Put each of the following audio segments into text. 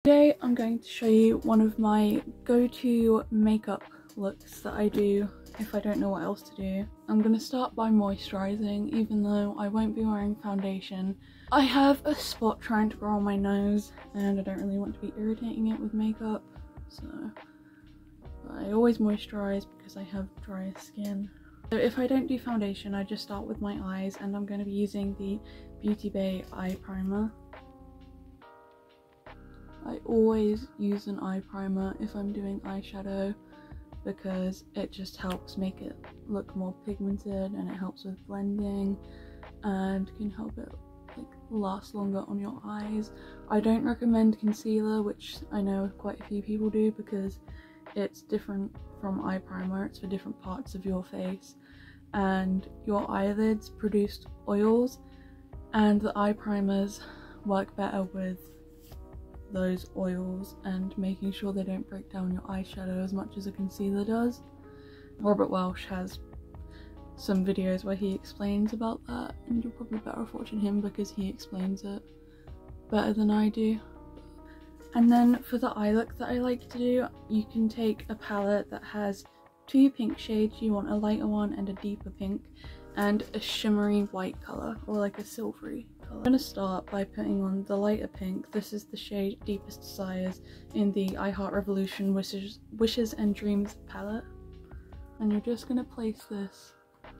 Today I'm going to show you one of my go-to makeup looks that I do if I don't know what else to do. I'm going to start by moisturising, even though I won't be wearing foundation. I have a spot trying to grow on my nose and I don't really want to be irritating it with makeup, so I always moisturise because I have dry skin. So if I don't do foundation, I just start with my eyes, and I'm going to be using the Beauty Bay eye primer. I always use an eye primer if I'm doing eyeshadow because it just helps make it look more pigmented, and it helps with blending and can help it last longer on your eyes. I don't recommend concealer, which I know quite a few people do, because it's different from eye primer. It's for different parts of your face, and your eyelids produce oils, and the eye primers work better with those oils and making sure they don't break down your eyeshadow as much as a concealer does. Robert Welsh has some videos where he explains about that, and you're probably better off watching him because he explains it better than I do. And then for the eye look that I like to do, you can take a palette that has two pink shades. You want a lighter one and a deeper pink, and a shimmery white colour, or like a silvery colour. I'm going to start by putting on the lighter pink. This is the shade Deepest Desires in the I Heart Revolution Wishes and Dreams palette. And you're just going to place this.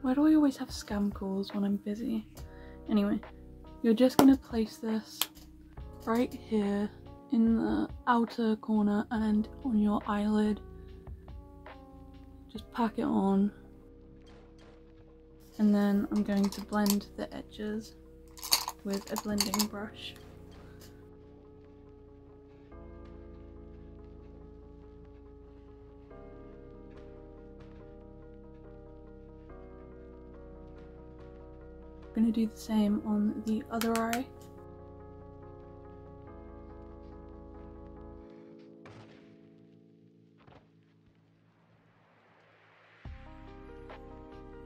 Why do I always have scam calls when I'm busy? Anyway, you're just going to place this right here in the outer corner and on your eyelid. Just pack it on. And then I'm going to blend the edges with a blending brush. I'm going to do the same on the other eye.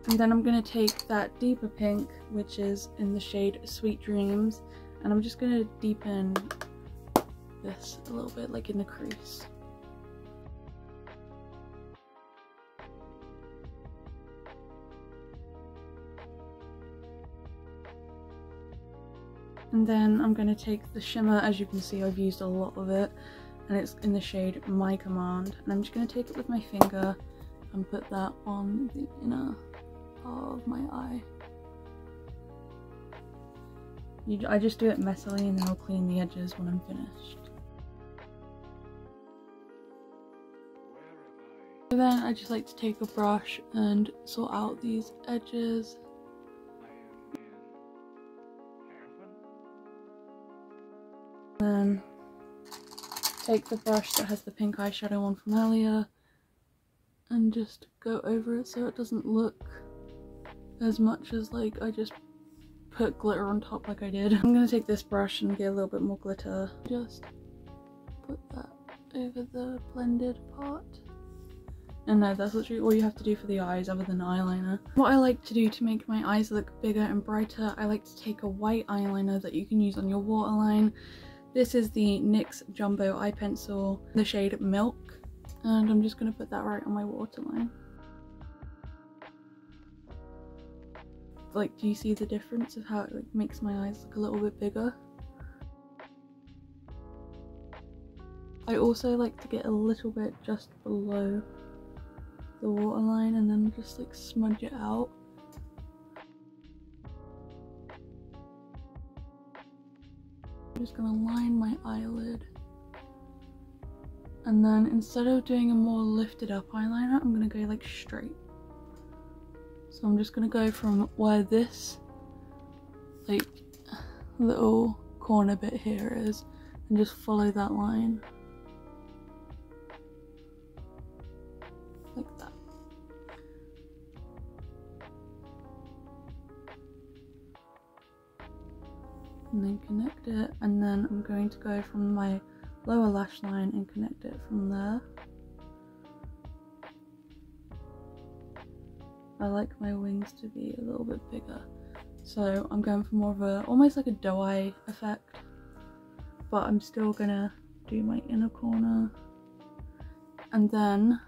And then I'm going to take that deeper pink, which is in the shade Sweet Dreams, and I'm just going to deepen this a little bit, like in the crease. And then I'm going to take the shimmer. As you can see, I've used a lot of it, and it's in the shade My Command, and I'm just going to take it with my finger and put that on the inner of my eye. I just do it messily, and then I'll clean the edges when I'm finished. So then I just like to take a brush and sort out these edges. Then take the brush that has the pink eyeshadow on from earlier and just go over it so it doesn't look as much as like I just put glitter on top like I did. I'm gonna take this brush and get a little bit more glitter. Just put that over the blended part. And no, that's literally all you have to do for the eyes other than eyeliner. What I like to do to make my eyes look bigger and brighter, I like to take a white eyeliner that you can use on your waterline. This is the NYX Jumbo Eye Pencil, the shade Milk, and I'm just gonna put that right on my waterline. Like, do you see the difference of how it makes my eyes look a little bit bigger? I also like to get a little bit just below the waterline and then just smudge it out. I'm just gonna line my eyelid, and then instead of doing a more lifted up eyeliner, I'm gonna go straight. So I'm just gonna go from where this little corner bit here is, and just follow that line like that. And then connect it, and then I'm going to go from my lower lash line and connect it from there. I like my wings to be a little bit bigger, so I'm going for more of a almost like a doe eye effect, but I'm still gonna do my inner corner, and then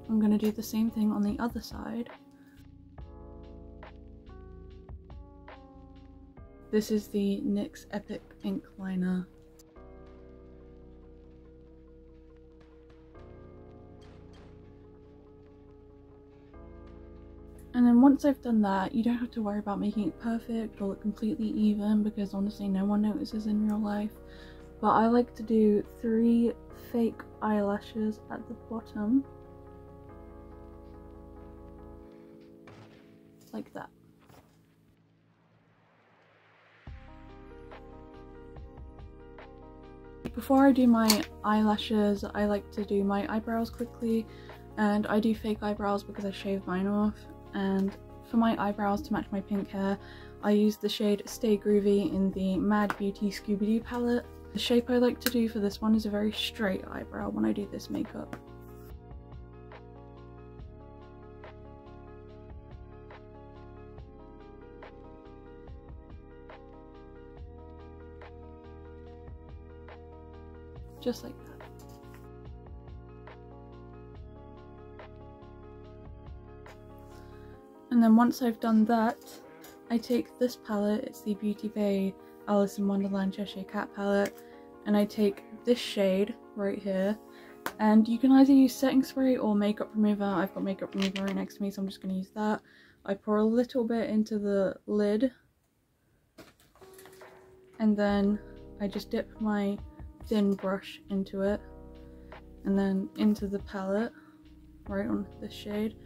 I'm going to do the same thing on the other side. This is the NYX Epic Ink Liner. And then once I've done that, you don't have to worry about making it perfect or look completely even, because honestly no one notices in real life. But I like to do 3 fake eyelashes at the bottom. Like that. Before I do my eyelashes, I like to do my eyebrows quickly, and I do fake eyebrows because I shave mine off. And for my eyebrows, to match my pink hair, I use the shade Stay Groovy in the Mad Beauty Scooby-Doo palette. The shape I like to do for this one is a very straight eyebrow when I do this makeup. Just like that. And then once I've done that, I take this palette, it's the Beauty Bay Alice in Wonderland Cheshire Cat palette, and I take this shade right here, and you can either use setting spray or makeup remover. I've got makeup remover right next to me, so I'm just going to use that. I pour a little bit into the lid, and then I just dip my thin brush into it, and then into the palette, right on this shade.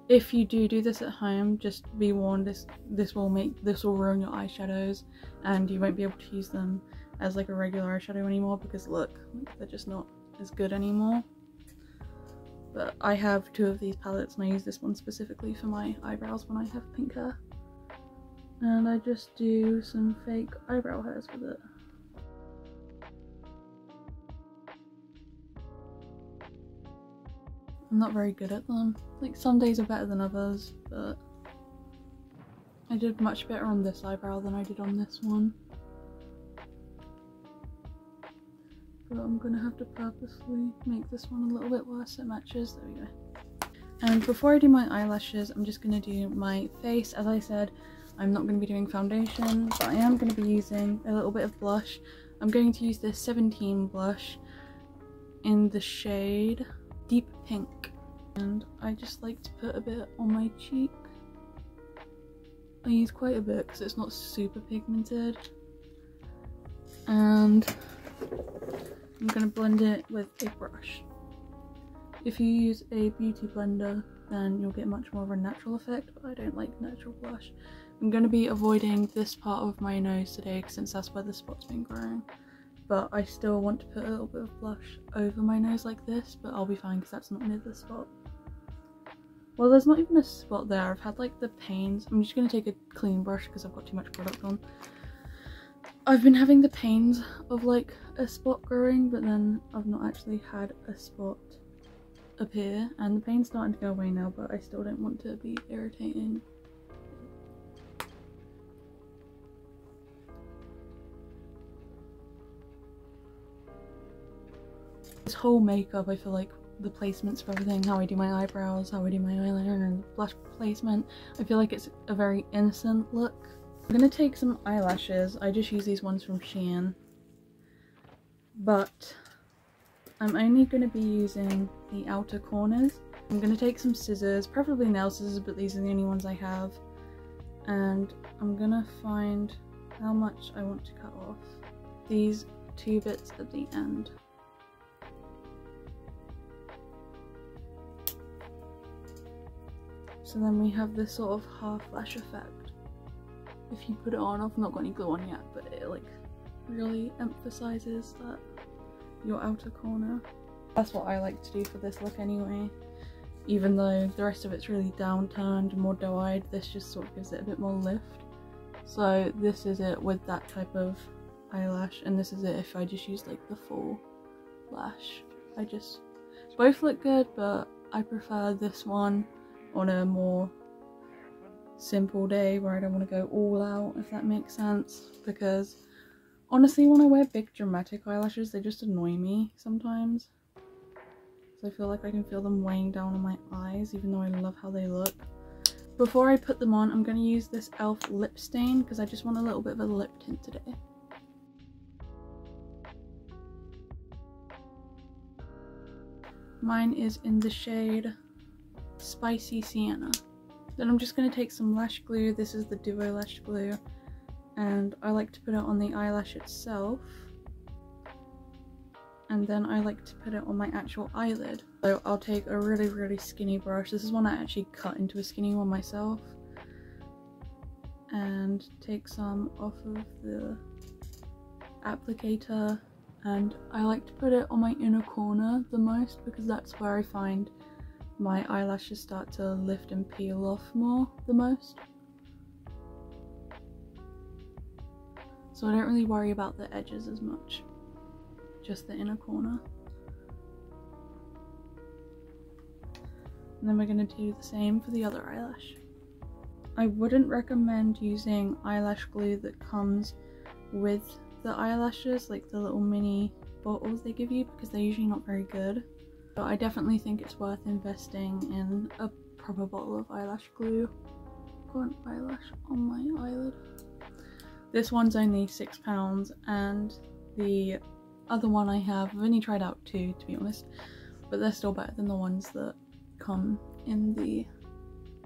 If you do this at home, just be warned, this will ruin your eyeshadows, and you won't be able to use them as like a regular eyeshadow anymore, because look, they're just not as good anymore. But I have 2 of these palettes, and I use this one specifically for my eyebrows when I have pink hair. And I just do some fake eyebrow hairs with it. I'm not very good at them. Like, some days are better than others, but I did much better on this eyebrow than I did on this one. But I'm gonna have to purposely make this one a little bit worse so it matches. There we go. And before I do my eyelashes, I'm just gonna do my face. As I said, I'm not gonna be doing foundation, but I am gonna be using a little bit of blush. I'm going to use this 17 blush in the shade Deep Pink, and I just like to put a bit on my cheek. I use quite a bit because it's not super pigmented, and I'm going to blend it with a brush. If you use a beauty blender, then you'll get much more of a natural effect, but I don't like natural blush. I'm going to be avoiding this part of my nose today since that's where the spot's been growing. But I still want to put a little bit of blush over my nose like this, but I'll be fine because that's not near the spot. Well, there's not even a spot there. I've had like the pains. I'm just going to take a clean brush because I've got too much product on. I've been having the pains of like a spot growing, but then I've not actually had a spot appear, and the pain's starting to go away now, but I still don't want to be irritating. This whole makeup, I feel like the placements for everything, how I do my eyebrows, how I do my eyeliner, and blush placement, I feel like it's a very innocent look. I'm gonna take some eyelashes. I just use these ones from Shein, but I'm only gonna be using the outer corners. I'm gonna take some scissors, preferably nail scissors, but these are the only ones I have, and I'm gonna find how much I want to cut off these 2 bits at the end. So then we have this sort of half lash effect. If you put it on, I've not got any glue on yet, but it like really emphasizes that your outer corner. That's what I like to do for this look anyway. Even though the rest of it's really downturned and more doe-eyed, this just sort of gives it a bit more lift. So this is it with that type of eyelash, and this is it if I just use like the full lash. Both look good, but I prefer this one on a more simple day where I don't want to go all out, if that makes sense, because Honestly, when I wear big dramatic eyelashes, they just annoy me sometimes. So I feel like I can feel them weighing down on my eyes, even though I love how they look. Before I put them on, I'm going to use this e.l.f. lip stain because I just want a little bit of a lip tint today. Mine is in the shade Spicy Sienna. Then I'm just going to take some lash glue. This is the Duo Lash Glue. And I like to put it on the eyelash itself. And then I like to put it on my actual eyelid. So I'll take a really skinny brush. This is one I actually cut into a skinny one myself. And take some off of the applicator. And I like to put it on my inner corner the most because that's where I find my eyelashes start to lift and peel off more the most. So I don't really worry about the edges as much. Just the inner corner. And then we're going to do the same for the other eyelash. I wouldn't recommend using eyelash glue that comes with the eyelashes, like the little mini bottles they give you, because they're usually not very good. But I definitely think it's worth investing in a proper bottle of eyelash glue. Got an eyelash on my eyelid. This one's only £6 and the other one I have, I've only tried out 2 to be honest, but they're still better than the ones that come in the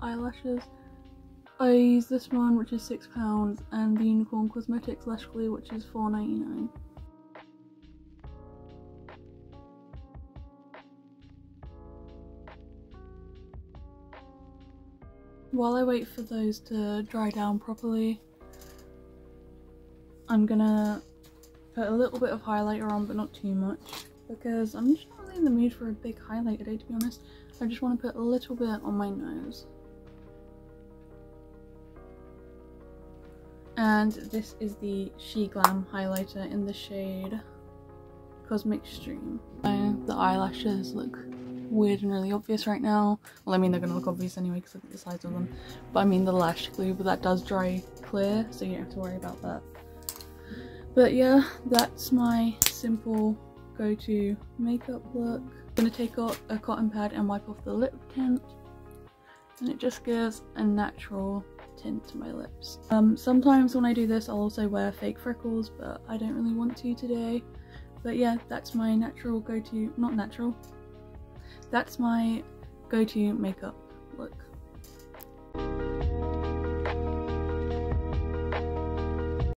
eyelashes. I use this one which is £6 and the Unicorn Cosmetics lash glue which is £4.99. While I wait for those to dry down properly, I'm gonna put a little bit of highlighter on, but not too much, because I'm just not really in the mood for a big highlight today, to be honest. I just want to put a little bit on my nose. And this is the She Glam highlighter in the shade Cosmic Stream. The eyelashes look weird and really obvious right now. Well, I mean they're gonna look obvious anyway because look at the size of them. But I mean the lash glue, but that does dry clear, so you don't have to worry about that. But yeah, that's my simple go-to makeup look. I'm gonna take out a cotton pad and wipe off the lip tint, and it just gives a natural tint to my lips. Sometimes when I do this I'll also wear fake freckles, but I don't really want to today. But yeah, that's my natural go-to, not natural, that's my go-to makeup look.